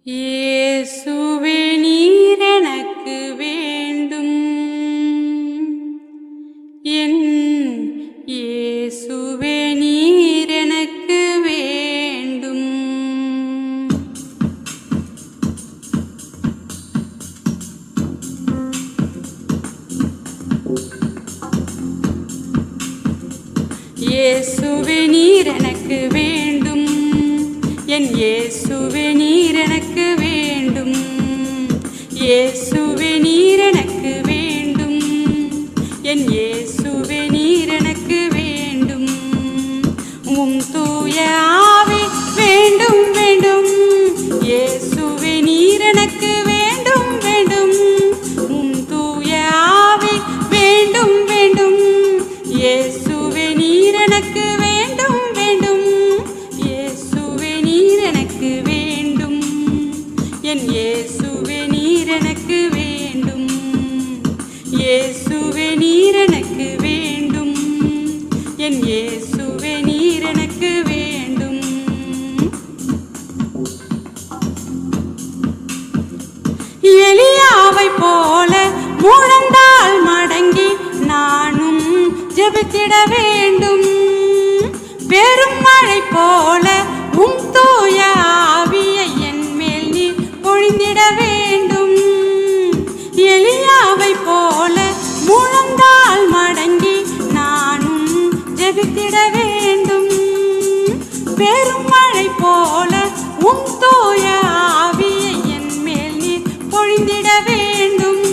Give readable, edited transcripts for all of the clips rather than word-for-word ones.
இயேசுவே நீர் எனக்கு வேண்டும், என் இயேசுவே நீர் எனக்கு வேண்டும். இயேசுவே நீர் எனக்கு வேண்டும், என் இயேசுவே நீர் எனக்கு வேண்டும். இயேசுவே நீர் எனக்கு வேண்டும், என் இயேசுவே நீர் எனக்கு வேண்டும். உம் தூய ஆவி வேண்டும் வேண்டும், இயேசுவே நீர் எனக்கு வேண்டும் வேண்டும். உம் தூய ஆவி வேண்டும் வேண்டும், இயேசுவே நீர் எனக்கு வேண்டும் வேண்டும். இயேசுவே நீர் எனக்கு வேண்டும், என் இயேசுவே நீர் எனக்கு வேண்டும். இயேசுவே நீர் எனக்கு வேண்டும், என் இயேசுவே நீர் எனக்கு வேண்டும். எலியாவை போல முழந்தால் மடங்கி நானும் ஜெபித்திட வேண்டும். பெரும் மழை போல உம் தூய ஆவியை என் மேல் நீர் பொழிந்திட வேண்டும். எலியாவை போல முழந்தால் மடங்கி நானும் ஜெபித்திட வேண்டும். பெரும் மழை போல உம் தூய ஆவியை என் மேல் நீர் பொழிந்திட வேண்டும்.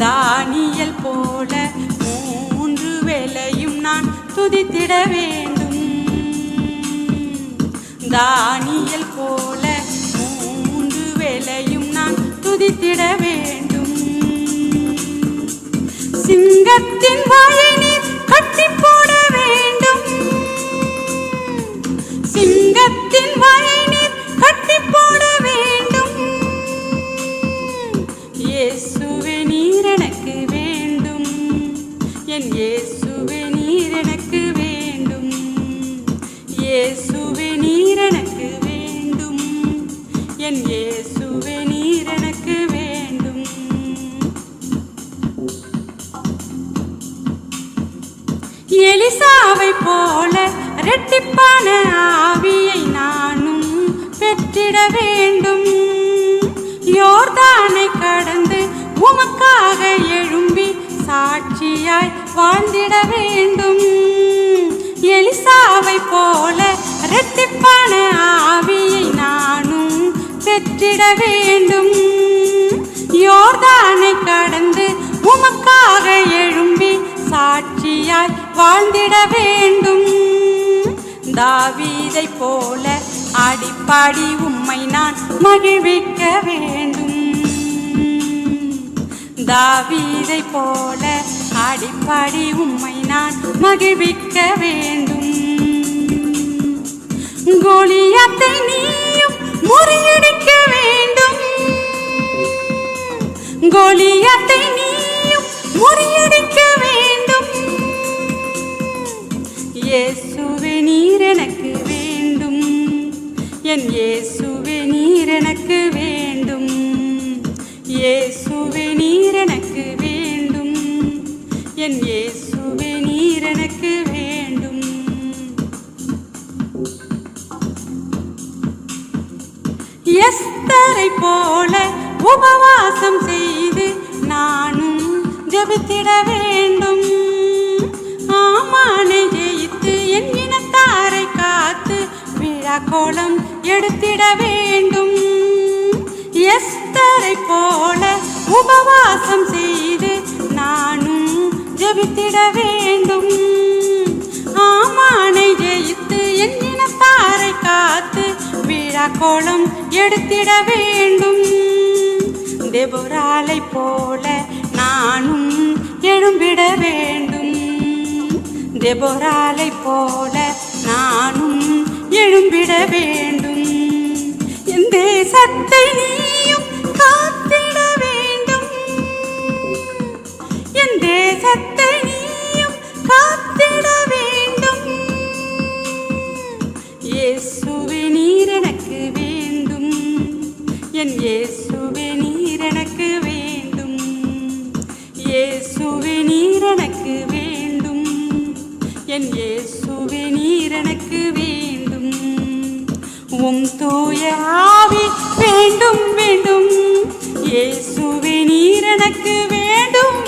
தானியேல் போல 3 வேளையும் நான் துதித்திட வேண்டும். தானியேல் போல 3 வேளையும் நான் துதித்திட வேண்டும். சிங்கத்தின் வாயை நீர் கட்டி போட வேண்டும். சிங்கத்தின் வாயை நீர் கட்டி போட வேண்டும். இயேசுவே நீர் எனக்கு வேண்டும், என் இயேசுவே நீர் எனக்கு வேண்டும். இயேசுவே நீர் எனக்கு வேண்டும், என் இயேசுவே நீர் எனக்கு வேண்டும். எலிசாவை போல இரட்டிப்பான ஆவியை நானும் பெற்றிட வேண்டும். யோர்தானை கடந்து உமக்காக எழும்பி சாட்சியாய் வாழ்ந்திட வேண்டும். எலிசாவை போல இரட்டிப்பான ஆவியை நானும் பெற்றிட வேண்டும். யோர்தானை கடந்து உமக்காக எழும்பி சாட்சியாய் வாழ்ந்திட வேண்டும். தாவீதை போல அடிப்பாடி உம்மை நான் மகிழ்விக்க வேண்டும். தாவீதை போல அடிப்பாடி உம்மை நான் மகிழ்விக்க வேண்டும். கோலியாத்தை நீயும் முறியடிக்க வேண்டும். கோலியாத்தை நீயும் முறியடிக்க வேண்டும். இயேசுவே நீர் எனக்கு வேண்டும், என் இயேசுவே நீர் எனக்கு வேண்டும். இயேசுவே நீர் எனக்கு வேண்டும், என் இயேசுவே நீர் எனக்கு வேண்டும். எஸ்தரை போல உபவாசம் செய்து நானும் ஜெபித்திட வேண்டும். ஆமானை ஜெயித்து என் இனத்தாரை காத்து விழா கோலம் எடுத்திட வேண்டும். எஸ்தரை போல உபவாசம் செய்து நானும் ஜெபித்திட வேண்டும். ஆமானை ஜெயித்து என் இனத்தாரை காத்து விழா கோலம் எடுத்திட வேண்டும். தெபொராளை போல நானும் எழும்பிட வேண்டும். தெபொராளை போல நானும் எழும்பிட வேண்டும். என் தேசத்தை நீயும் காத்திட வேண்டும். என் தேசத்தை நீயும் காத்திட வேண்டும். இயேசுவே நீர் எனக்கு வேண்டும், என் இயேசுவே நீர் எனக்கு வேண்டும், இயேசுவே நீர் எனக்கு வேண்டும், என் இயேசுவே நீர் எனக்கு வேண்டும். உம் தூய ஆவி வேண்டும் வேண்டும், இயேசுவே நீர் எனக்கு வேண்டும்